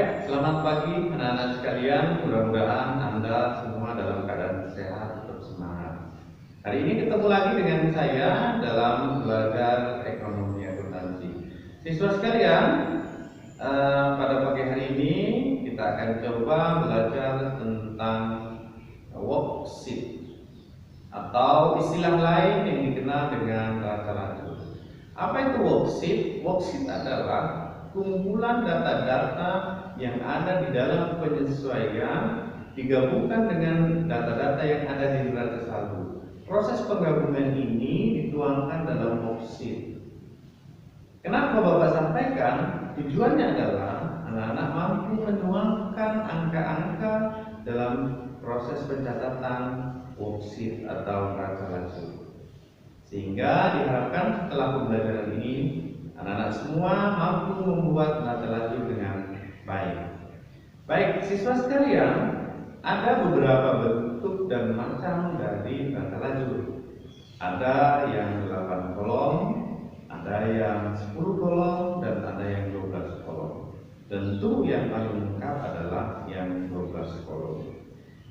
Baik, selamat pagi anak-anak sekalian. Mudah-mudahan Anda semua dalam keadaan sehat, tetap semangat. Hari ini ketemu lagi dengan saya dalam belajar ekonomi akuntansi. Siswa sekalian, pada pagi hari ini kita akan coba belajar tentang worksheet atau istilah lain yang dikenal dengan raca lacur. Apa itu worksheet? Worksheet adalah kumpulan data-data yang ada di dalam penyesuaian digabungkan dengan data-data yang ada di neraca saldo. Proses penggabungan ini dituangkan dalam worksheet. Kenapa Bapak sampaikan? Tujuannya adalah anak-anak mampu menuangkan angka-angka dalam proses pencatatan worksheet atau neraca lacur. Sehingga diharapkan setelah pembelajaran ini anak-anak semua mampu membuat neraca lacur dengan baik. Baik, siswa sekalian, ada beberapa bentuk dan macam dari neraca lacur. Ada yang 8 kolom, ada yang 10 kolom, dan ada yang 12 kolom. Tentu yang paling lengkap adalah yang 12 kolom.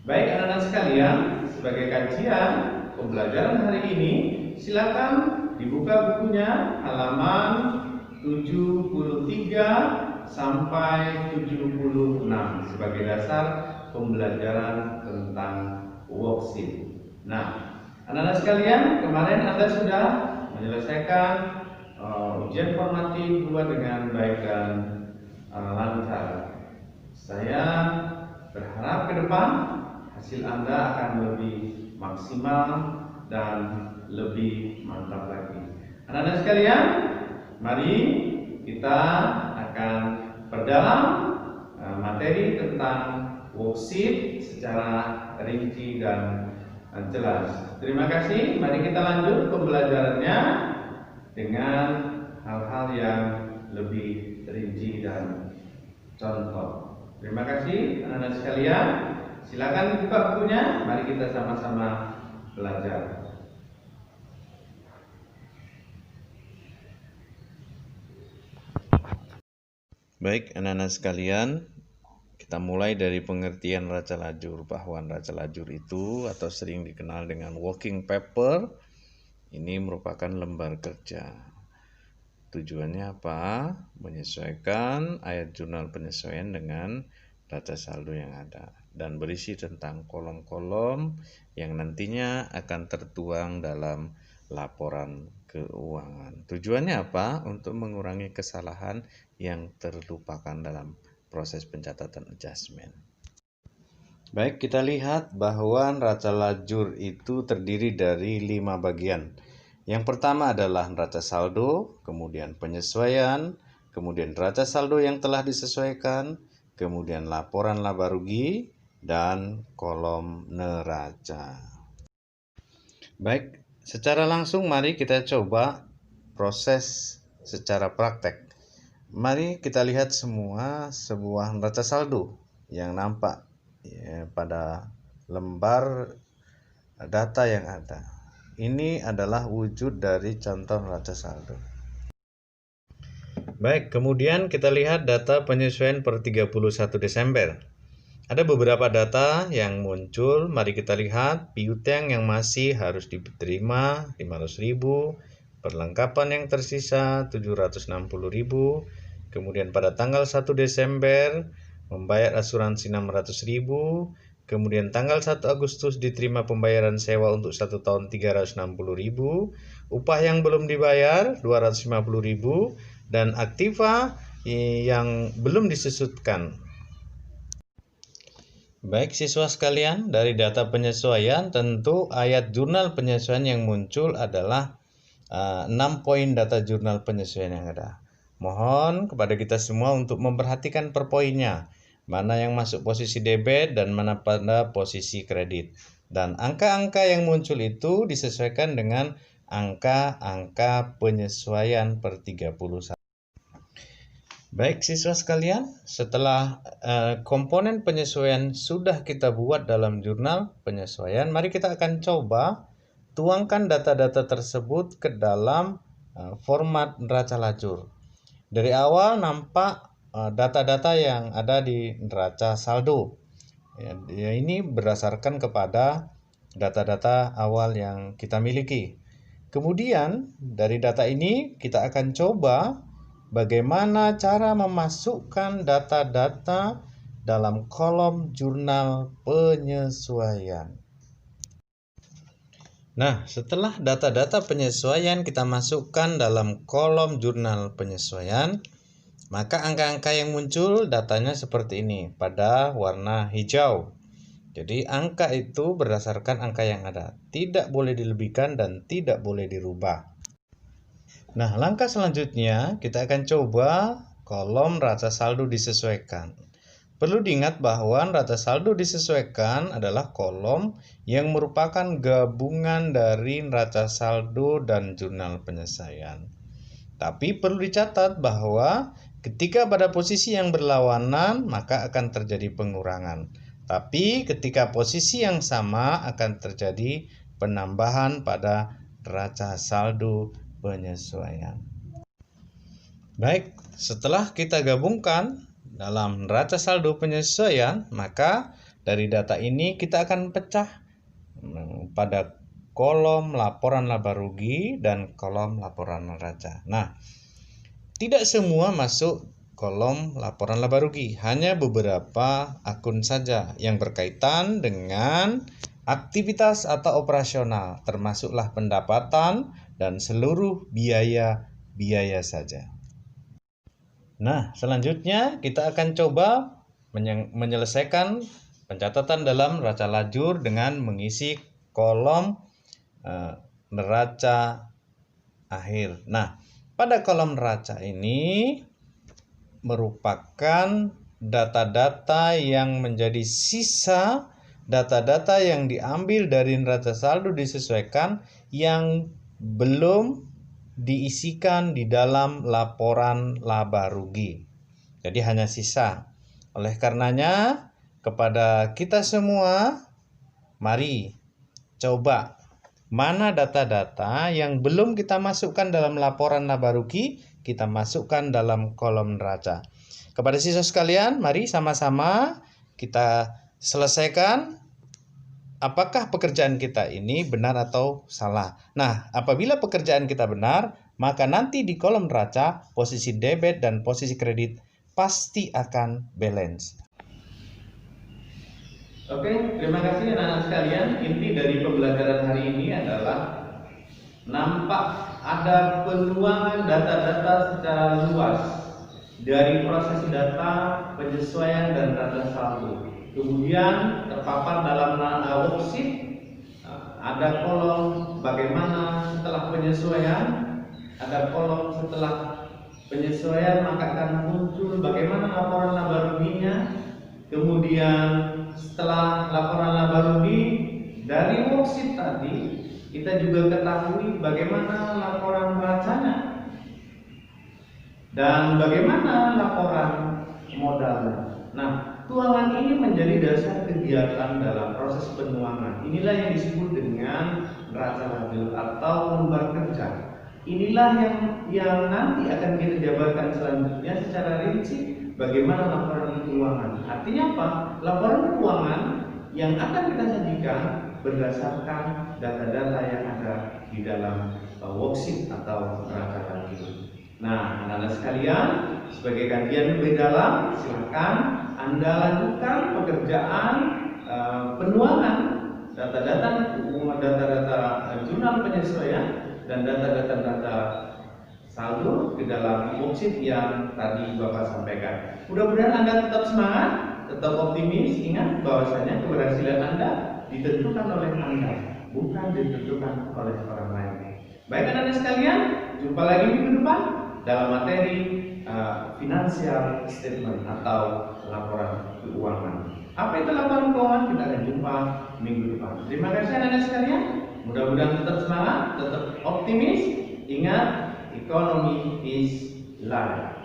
Baik anak-anak sekalian, sebagai kajian pembelajaran hari ini, silakan dibuka bukunya halaman 73 sampai 76 sebagai dasar pembelajaran tentang worksheet. Nah, anak-anak sekalian, kemarin Anda sudah menyelesaikan ujian formatif 2 dengan baik dan lancar. Saya berharap ke depan hasil Anda akan lebih maksimal dan lebih mantap lagi. Anak-anak sekalian, mari kita akan perdalam materi tentang worksheet secara rinci dan jelas. Terima kasih. Mari kita lanjut pembelajarannya dengan hal-hal yang lebih rinci dan contoh. Terima kasih anak-anak sekalian. Silakan buka bukunya. Mari kita sama-sama belajar. Baik anak-anak sekalian, kita mulai dari pengertian neraca lacur, bahwa neraca lacur itu atau sering dikenal dengan working paper, ini merupakan lembar kerja. Tujuannya apa? Menyesuaikan ayat jurnal penyesuaian dengan neraca saldo yang ada dan berisi tentang kolom-kolom yang nantinya akan tertuang dalam laporan keuangan. Tujuannya apa? Untuk mengurangi kesalahan yang terlupakan dalam proses pencatatan adjustment. Baik, kita lihat bahwa neraca lacur itu terdiri dari 5 bagian. Yang pertama adalah neraca saldo, kemudian penyesuaian, kemudian neraca saldo yang telah disesuaikan, kemudian laporan laba rugi, dan kolom neraca. Baik, secara langsung mari kita coba proses secara praktek. Mari kita lihat semua sebuah neraca saldo yang nampak pada lembar data yang ada. Ini adalah wujud dari contoh neraca saldo. Baik, kemudian kita lihat data penyesuaian per 31 Desember. Ada beberapa data yang muncul. Mari kita lihat piutang yang masih harus diterima 500.000, perlengkapan yang tersisa 760.000. Kemudian pada tanggal 1 Desember membayar asuransi 600.000. Kemudian tanggal 1 Agustus diterima pembayaran sewa untuk 1 tahun 360.000. Upah yang belum dibayar 250.000 dan aktiva yang belum disusutkan. Baik siswa sekalian, dari data penyesuaian tentu ayat jurnal penyesuaian yang muncul adalah 6 poin data jurnal penyesuaian yang ada. Mohon kepada kita semua untuk memperhatikan per poinnya, mana yang masuk posisi debit dan mana pada posisi kredit. Dan angka-angka yang muncul itu disesuaikan dengan angka-angka penyesuaian per 31. Baik siswa sekalian, setelah komponen penyesuaian sudah kita buat dalam jurnal penyesuaian, mari kita akan coba tuangkan data-data tersebut ke dalam format neraca lacur. Dari awal nampak data-data yang ada di neraca saldo. Ya, ini berdasarkan kepada data-data awal yang kita miliki. Kemudian dari data ini kita akan coba bagaimana cara memasukkan data-data dalam kolom jurnal penyesuaian. Nah, setelah data-data penyesuaian kita masukkan dalam kolom jurnal penyesuaian, maka angka-angka yang muncul datanya seperti ini pada warna hijau. Jadi angka itu berdasarkan angka yang ada, tidak boleh dilebihkan dan tidak boleh dirubah. Nah, langkah selanjutnya kita akan coba kolom neraca saldo disesuaikan. Perlu diingat bahwa neraca saldo disesuaikan adalah kolom yang merupakan gabungan dari neraca saldo dan jurnal penyesuaian. Tapi perlu dicatat bahwa ketika pada posisi yang berlawanan maka akan terjadi pengurangan. Tapi ketika posisi yang sama akan terjadi penambahan pada neraca saldo penyesuaian. Baik, setelah kita gabungkan dalam neraca saldo penyesuaian, maka dari data ini kita akan pecah pada kolom laporan laba rugi dan kolom laporan neraca. Nah, tidak semua masuk kolom laporan laba rugi, hanya beberapa akun saja yang berkaitan dengan aktivitas atau operasional, termasuklah pendapatan dan seluruh biaya saja. Nah, selanjutnya kita akan coba menyelesaikan pencatatan dalam neraca lajur dengan mengisi kolom neraca akhir. Nah, pada kolom neraca ini merupakan data-data yang menjadi sisa data-data yang diambil dari neraca saldo disesuaikan yang belum diisikan di dalam laporan laba rugi. Jadi hanya sisa. Oleh karenanya, kepada kita semua, mari coba mana data-data yang belum kita masukkan dalam laporan laba rugi, kita masukkan dalam kolom neraca. Kepada siswa sekalian, mari sama-sama kita selesaikan apakah pekerjaan kita ini benar atau salah. Nah, apabila pekerjaan kita benar, maka nanti di kolom neraca posisi debit dan posisi kredit pasti akan balance. Oke, terima kasih anak-anak sekalian. Inti dari pembelajaran hari ini adalah nampak ada peluangan data-data secara luas dari proses data, penyesuaian, dan data saldo. Kemudian terpapar dalam worksheet ada kolom bagaimana setelah penyesuaian, ada kolom setelah penyesuaian maka akan muncul bagaimana laporan laba ruginya. Kemudian setelah laporan laba rugi dari worksheet tadi kita juga ketahui bagaimana laporan neracanya dan bagaimana laporan modalnya. Nah, tuangan ini menjadi dasar kegiatan dalam proses penuangan. Inilah yang disebut dengan neraca lajur atau lembar kerja. Inilah yang nanti akan kita jabarkan selanjutnya secara rinci bagaimana laporan keuangan. Artinya apa? Laporan keuangan yang akan kita sajikan berdasarkan data-data yang ada di dalam worksheet atau neraca lajur. Nah, anak-anak sekalian, sebagai kajian lebih dalam, silakan Anda lakukan pekerjaan penuangan data-data jurnal penyesuaian dan data-data saldo ke dalam worksheet yang tadi Bapak sampaikan. Mudah-mudahan Anda tetap semangat, tetap optimis. Ingat bahwasanya keberhasilan Anda ditentukan oleh Anda, bukan ditentukan oleh orang lain. Baik anak-anak sekalian, jumpa lagi minggu depan dalam materi financial statement atau laporan keuangan. Apa itu laporan keuangan? Kita akan jumpa minggu depan. Terima kasih anak-anak sekalian. Mudah-mudahan tetap semangat, tetap optimis. Ingat, economy is life.